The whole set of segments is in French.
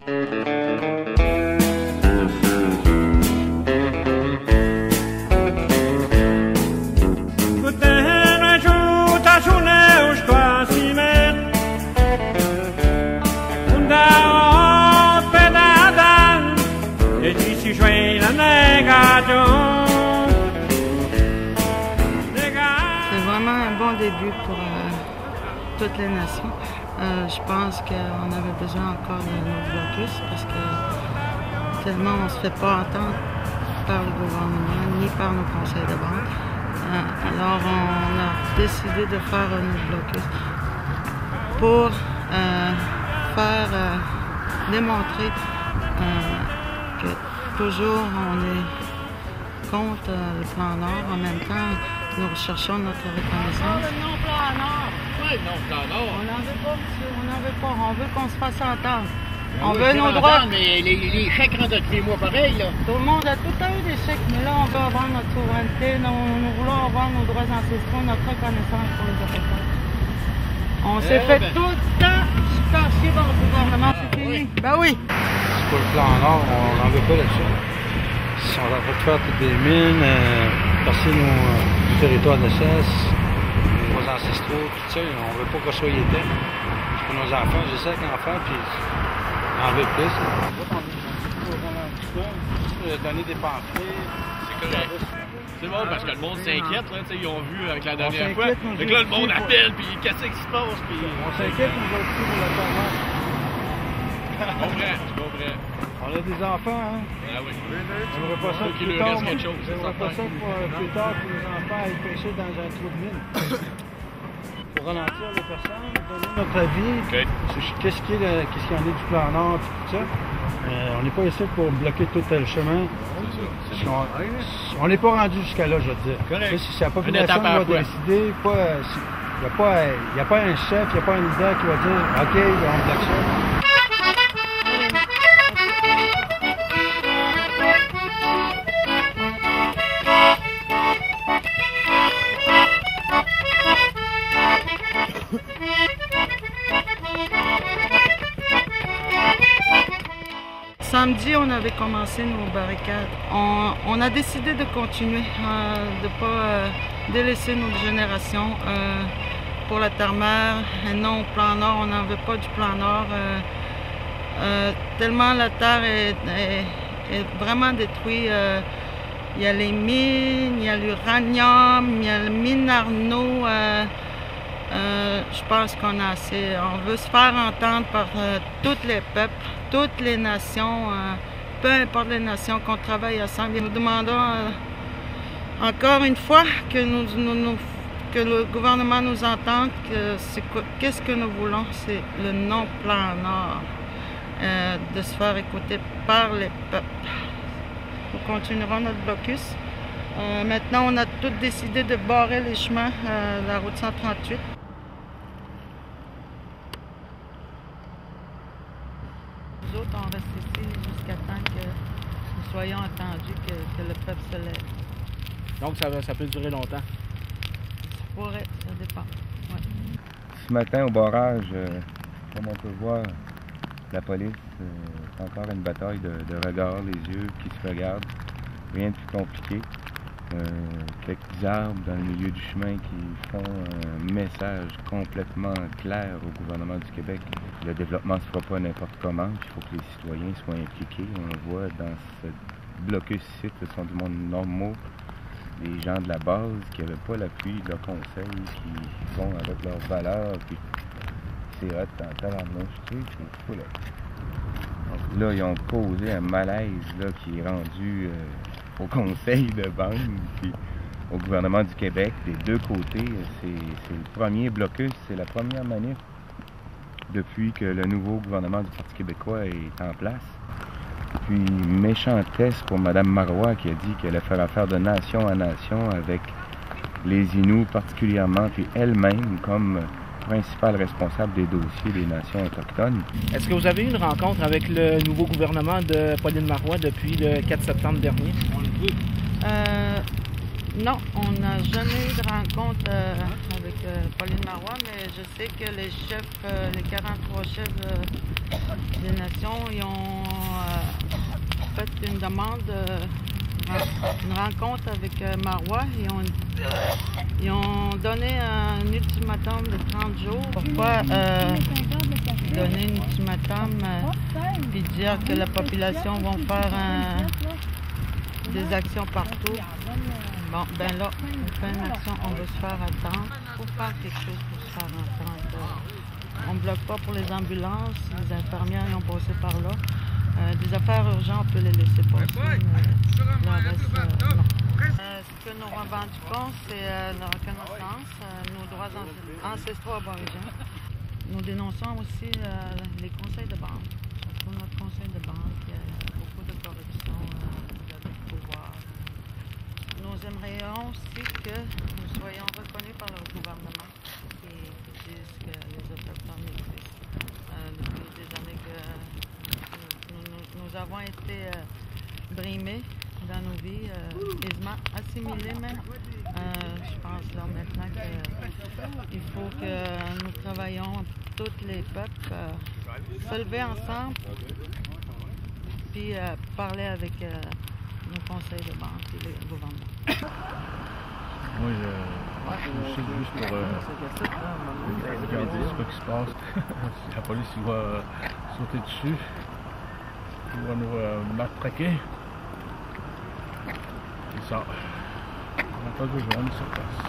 C'est vraiment un bon début pour toutes les nations. Je pense qu'on avait besoin encore de nos blocus parce que tellement on ne se fait pas entendre par le gouvernement ni par nos conseils de banque. Alors on a décidé de faire un blocus pour démontrer que toujours on est contre le plan Nord. En même temps, nous recherchons notre reconnaissance. Non, plan Nord! Oui, non, plan Nord! On n'en veut pas, monsieur, on n'en veut pas. On veut qu'on se fasse entendre. On veut nos droits. Mais les chèques rentrent tous les mois pareil, là. Tout le monde a tout à eu des chèques, mais là, on veut avoir notre souveraineté, nous voulons avoir nos droits ancestraux, notre reconnaissance pour les Autochtones. On s'est fait tout le temps super chier par le gouvernement, c'est fini. Ben oui! C'est pas le plan Nord, on n'en veut pas là-dessus. Ils sont en train de faire toutes des mines, passer nos territoires de chasse, nos ancestraux, tout ça, on veut pas qu'on soit éteint. C'est pour nos enfants, j'ai 5 enfants, puis on en veut plus. Donner des pamphlets. C'est correct. C'est bon parce que le monde s'inquiète, là, ils ont vu avec la dernière fois. Donc là, le monde appelle, puis qu'est-ce qui se passe? Puis... On s'inquiète, nous autres aussi, pour la terre. Je comprends. On a des enfants, hein? Ah oui. On n'aurait pas ça plus tard. On n'aurait pas ça plus tard que les enfants aillent pêcher dans un trou de mine. Pour ralentir les personnes, donner notre avis, qu'est-ce qu'il y en est du plan Nord, tout ça. On n'est pas ici pour bloquer tout le chemin. On n'est pas rendu jusqu'à là, je veux dire. Si la population va décider, il n'y a pas un chef, il n'y a pas un leader qui va dire « OK, on bloque ça ». Samedi, on avait commencé nos barricades. On a décidé de continuer, de ne pas délaisser notre génération pour la terre-mère. Non, au plan Nord, on n'en veut pas du plan Nord. Tellement la terre est vraiment détruite. Il y a les mines, il y a l'uranium, il y a le mine Arnaud. Je pense qu'on a assez. On veut se faire entendre par tous les peuples, toutes les nations, peu importe les nations, qu'on travaille ensemble. Nous demandons encore une fois que le gouvernement nous entende, qu'est-ce que nous voulons, c'est le non-plan Nord, de se faire écouter par les peuples. Nous continuerons notre blocus. Maintenant, on a tous décidé de barrer les chemins de la route 138. Nous autres, on reste ici jusqu'à temps que nous soyons attendus, que le peuple se lève. Donc, ça peut durer longtemps? Ça pourrait, ça dépend. Ouais. Ce matin, au barrage, comme on peut voir, la police, c'est encore une bataille de regards, les yeux qui se regardent. Rien de plus compliqué. Quelques arbres dans le milieu du chemin qui font un message complètement clair au gouvernement du Québec. Le développement ne se fera pas n'importe comment, il faut que les citoyens soient impliqués. On voit dans ce blocus-ci, ce sont du monde normaux, des gens de la base qui n'avaient pas l'appui de leur conseil, qui vont avec leurs valeurs, puis c'est hot en tabarnouche, tu sais, c'est fou là. Donc là, ils ont causé un malaise là, qui est rendu au conseil de banque, puis au gouvernement du Québec, des deux côtés. C'est le premier blocus, c'est la première manif depuis que le nouveau gouvernement du Parti québécois est en place. Puis méchantesse pour Mme Marois qui a dit qu'elle allait faire affaire de nation à nation avec les Inuits particulièrement, puis elle-même comme principale responsable des dossiers des nations autochtones. Est-ce que vous avez eu une rencontre avec le nouveau gouvernement de Pauline Marois depuis le 4 septembre dernier? Non, on n'a jamais eu de rencontre avec Pauline Marois, mais je sais que les chefs, les 43 chefs des nations, ils ont fait une demande, une rencontre avec Marois. Ils ont donné un ultimatum de 30 jours. Pourquoi donner un ultimatum puis dire que la population va faire des actions partout? Bon, ben là, on fait une action, on va se faire attendre. Il faut faire quelque chose pour se faire entendre. On ne bloque pas pour les ambulances, les infirmières ils ont passé par là. Des affaires urgentes, on peut les laisser passer, mais le reste, non. Ce que nous revendiquons, c'est la reconnaissance, nos droits ancestraux aborigènes. Nous dénonçons aussi les conseils de banque. Pour notre conseil de banque, il y a beaucoup de corruption, de pouvoir. Nous aimerions aussi que nous soyons reconnus par le gouvernement qui disent que les Autochtones existent. Depuis des années que nous avons été brimés dans nos vies, quasiment assimilés même. Je pense là maintenant qu'il faut que nous travaillions, tous les peuples, se lever ensemble, puis parler avec nos conseils de banque et le gouvernement. Moi, je suis juste pour dire ce qui se passe. La police va sauter dessus, il va nous matraquer. C'est ça. On n'a pas besoin de sur place.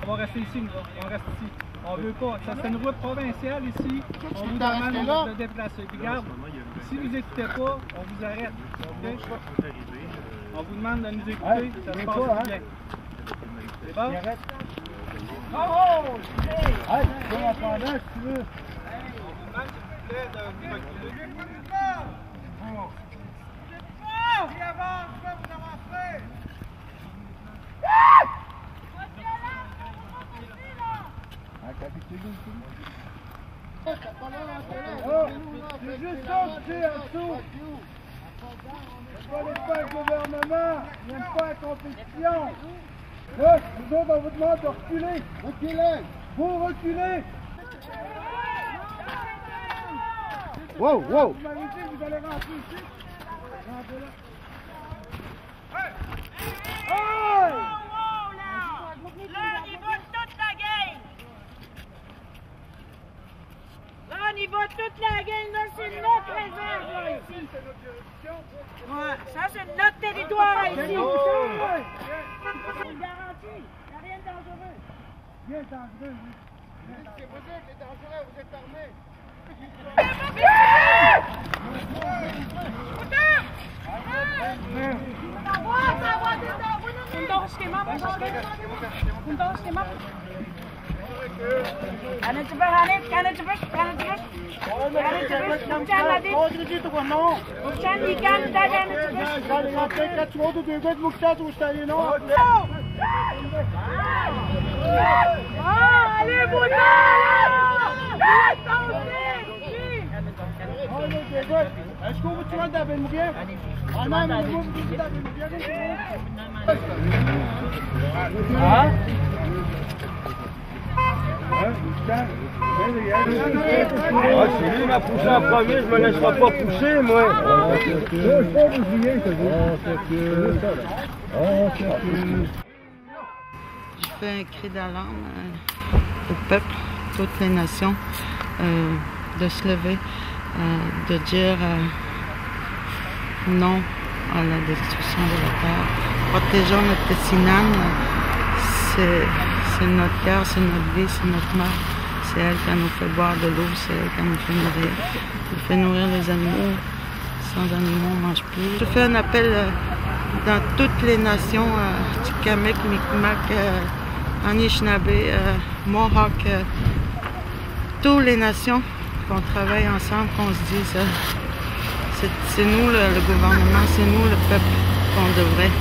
On va rester ici, on reste ici. On veut pas. Ça c'est une route provinciale ici. On vous demande de déplacer. Puis regarde, si vous n'écoutez pas, on vous arrête. Okay? On vous demande de nous écouter, ça se passe bien. C'est bon? Bravo! Hey, tu peux m'entendre si tu veux. On vous demande s'il vous plaît de vous reculer. Viens avant, je vais vous avancer! C'est juste ça que c'est en dessous. On ne connaît pas le gouvernement, il n'aime pas la compétition. Là, nous autres, on vous demande de reculer. Reculez. Vous reculez. Wow, wow. Vous m'avez dit que vous allez rentrer ici. Rentrez là. Hey! Là, on y va toute la gang! Là, on y va toute la gang! Là, c'est notre réserve, là, ici! Ouais, ça, c'est notre territoire, ici! C'est une garantie! Il n'y a rien de dangereux! Bien dangereux, oui. C'est vous êtes les dangereux, vous êtes armés! Est-ce qu'on vous tue d'Abbé Mouguer? Ah non, mais vous dites d'Abbé Mouguer. Ah? Si lui m'a poussé en premier, je me laisserai pas pousser, moi. Je fais un cri d'alarme au peuple, toutes les nations, de se lever, de dire non à la destruction de la terre. Protégeons notre Pessinane, c'est notre cœur, c'est notre vie, c'est notre mère. C'est elle qui nous fait boire de l'eau, c'est elle qui nous fait nourrir. Elle fait nourrir les animaux. Sans animaux, on ne mange plus. Je fais un appel dans toutes les nations, Tikamek, Mi'kmaq, Anishinaabe, Mohawk, toutes les nations, qu'on travaille ensemble, qu'on se dise, c'est nous le gouvernement, c'est nous le peuple qu'on devrait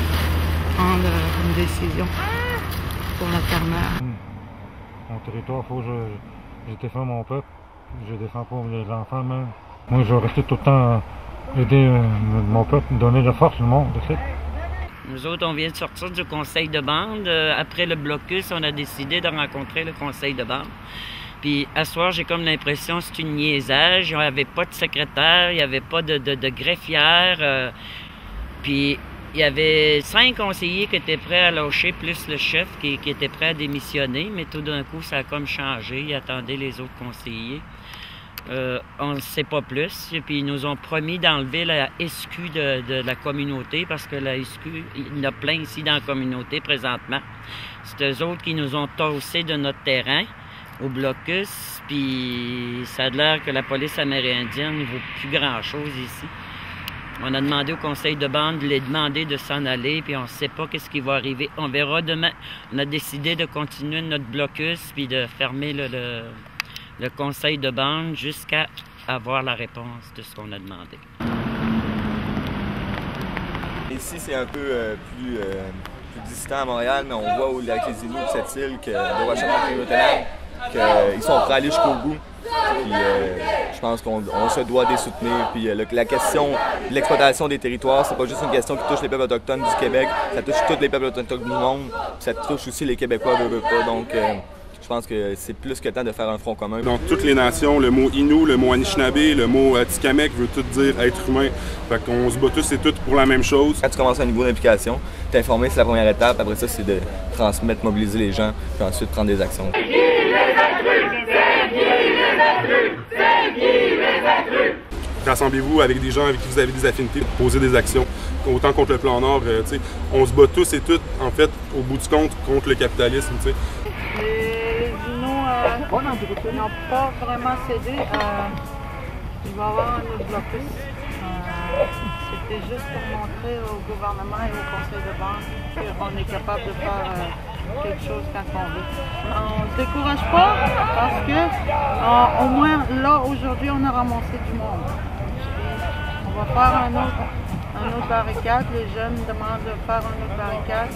prendre une décision pour la terre-mère. Mon territoire, il faut que je défends mon peuple. Je défends pas les enfants même. Moi, je vais rester tout le temps aider mon peuple, donner la force au monde. Nous autres, on vient de sortir du conseil de bande. Après le blocus, on a décidé de rencontrer le conseil de bande. Puis, à ce soir, j'ai comme l'impression que c'est une niaisage. Il n'y avait pas de secrétaire, il n'y avait pas de greffière. Puis, il y avait 5 conseillers qui étaient prêts à lâcher, plus le chef qui était prêt à démissionner. Mais tout d'un coup, ça a comme changé. Ils attendaient les autres conseillers. On ne sait pas plus. Et puis, ils nous ont promis d'enlever la SQ de la communauté parce que la SQ, il y en a plein ici dans la communauté présentement. C'est eux autres qui nous ont tassé de notre terrain au blocus. Puis, ça a l'air que la police amérindienne ne vaut plus grand-chose ici. On a demandé au conseil de bande de les demander de s'en aller, puis on ne sait pas qu'est-ce qui va arriver. On verra demain. On a décidé de continuer notre blocus puis de fermer le conseil de bande jusqu'à avoir la réponse de ce qu'on a demandé. Ici, c'est un peu plus distant à Montréal, mais on voit avec les Inuits de cette île de Ouachamac-Témiscamingue qu'ils sont prêts à aller jusqu'au bout. Puis, je pense qu'on se doit de les soutenir. Puis, la question de l'exploitation des territoires, c'est pas juste une question qui touche les peuples autochtones du Québec, ça touche tous les peuples autochtones du monde, puis ça touche aussi les Québécois, veut pas. Donc, je pense que c'est plus que temps de faire un front commun. Dans toutes les nations, le mot Innu, le mot Anishinaabe, le mot Atikamekw veut tout dire être humain. Fait qu'on se bat tous et toutes pour la même chose. Quand tu commences à un niveau d'implication, t'informer, c'est la première étape. Après ça, c'est de transmettre, mobiliser les gens, puis ensuite prendre des actions. C'est qui les intrus? Rassemblez-vous avec des gens avec qui vous avez des affinités, poser des actions. Autant contre le plan Nord, on se bat tous et toutes, en fait, au bout du compte, contre le capitalisme. Les Inuits n'ont pas vraiment cédé. Il va y avoir un autre blocus. C'était juste pour montrer au gouvernement et au conseil de bande qu'on est capable de faire quelque chose quand on veut. On ne se décourage pas parce que au moins là, aujourd'hui, on a ramassé du monde. On va faire un autre barricade. Les jeunes demandent de faire une autre barricade.